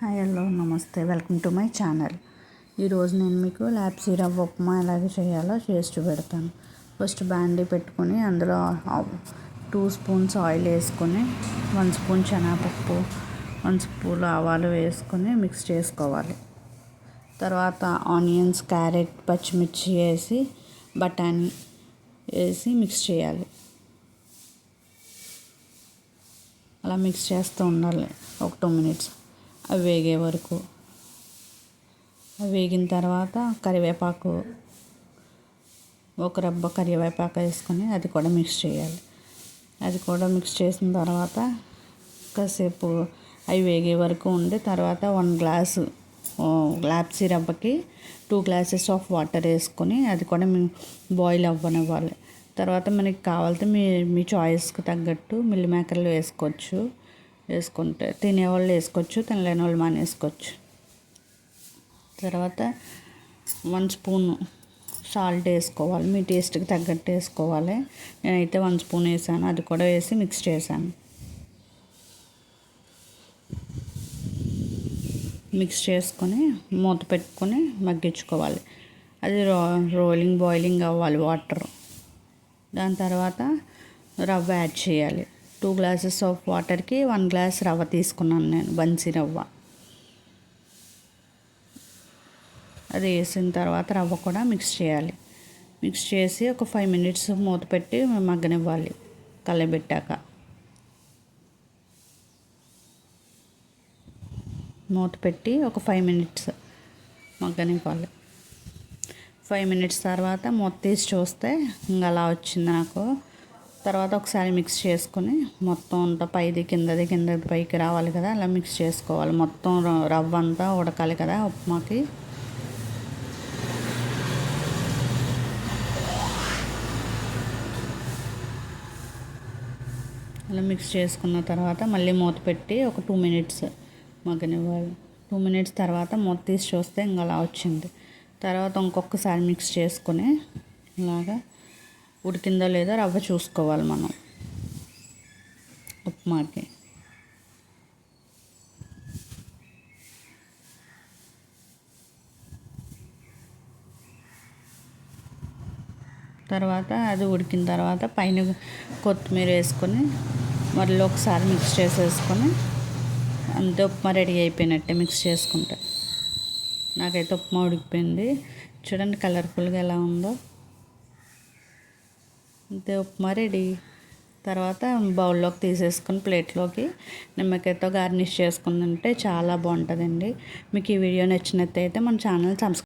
Hi hello నమస్తే welcome to my channel. ఈరోజు నేను మీకు లాప్సీ రవ్వ ఉప్మా ఎలాగ చేయాలో చేసి చూపెడతాను. ఫస్ట్ బాండీ పెట్టుకొని అందులో 2 స్పూన్స్ ఆయిల్ వేసుకొని 1 స్పూన్ శనగపప్పు 1 స్పూన్ ఆవాలు వేసుకొని మిక్స్ చేసుకోవాలి. తర్వాత ఆనియన్స్, క్యారెట్, పచ్చిమిర్చి వేసి బఠానీ వేసి మిక్స్ చేయాలి. అలా మిక్స్ చేస్తూ ఉండాలి ఒక 2 మినిట్స్ అవి వేగే వరకు. అవి వేగిన తర్వాత కరివేపాకు, ఒక రబ్బ కరివేపాకు వేసుకొని అది కూడా మిక్స్ చేయాలి. అది కూడా మిక్స్ చేసిన తర్వాత కాసేపు అవి వేగే వరకు ఉండి తర్వాత 1 గ్లాసు లాప్సీ రవ్వకి 2 గ్లాసెస్ ఆఫ్ వాటర్ వేసుకొని అది కూడా బాయిల్ అవ్వనివ్వాలి. తర్వాత మనకి కావాలంటే మీ చాయిస్కి తగ్గట్టు మిల్ మేకర్లు వేసుకుంటే తినేవాళ్ళు వేసుకోవచ్చు, తినలేని వాళ్ళు మానేసుకోవచ్చు. తర్వాత 1 స్పూన్ సాల్ట్ వేసుకోవాలి, మీ టేస్ట్కి తగ్గట్టు వేసుకోవాలి. నేనైతే 1 స్పూన్ వేసాను, అది కూడా వేసి మిక్స్ చేశాను. మిక్స్ చేసుకొని మూత పెట్టుకొని మగ్గించుకోవాలి. అది బాయిలింగ్ అవ్వాలి వాటర్. దాని తర్వాత రవ్వ యాడ్ చేయాలి. 2 గ్లాసెస్ ఆఫ్ వాటర్కి 1 గ్లాస్ రవ్వ తీసుకున్నాను నేను, బన్సీ రవ్వ. అది వేసిన తర్వాత రవ్వ కూడా మిక్స్ చేయాలి. మిక్స్ చేసి ఒక 5 మినిట్స్ మూత పెట్టి మగ్గనివ్వాలి. కలబెట్టాక మూత పెట్టి ఒక 5 మినిట్స్ మగ్గనివ్వాలి. 5 మినిట్స్ తర్వాత మూత తీసి చూస్తే ఇంకా అలా వచ్చింది నాకు. తర్వాత ఒకసారి మిక్స్ చేసుకొని మొత్తం అంతా పైది కిందది పైకి రావాలి కదా, అలా మిక్స్ చేసుకోవాలి. మొత్తం రవ్వ అంతా ఉడకాలి కదా ఉప్మాకి. అలా మిక్స్ చేసుకున్న తర్వాత మళ్ళీ మూత పెట్టి ఒక 2 మినిట్స్ మగ్గనివ్వాలి. 2 మినిట్స్ తర్వాత మూత తీసి చూస్తే ఇంకా అలా వచ్చింది. తర్వాత ఇంకొకసారి మిక్స్ చేసుకొని ఇలాగా ఉడికిందో లేదో రవ్వ చూసుకోవాలి మనం ఉప్మాకి. తర్వాత అది ఉడికిన తర్వాత పైన కొత్తిమీర వేసుకొని మళ్ళీ ఒకసారి మిక్స్ చేసేసుకొని అంతే, ఉప్మా రెడీ అయిపోయినట్టే. మిక్స్ చేసుకుంటే నాకైతే ఉప్మా ఉడికిపోయింది. చూడండి కలర్ఫుల్గా ఎలా ఉందో. అంతే, ఉప్మా రెడీ. తర్వాత బౌల్లోకి తీసేసుకొని ప్లేట్లోకి నిమ్మకాయతో గార్నిష్ చేసుకుని తింటే చాలా బాగుంటుందండి. మీకు ఈ వీడియో నచ్చినట్టయితే మన ఛానల్ సబ్స్క్రైబ్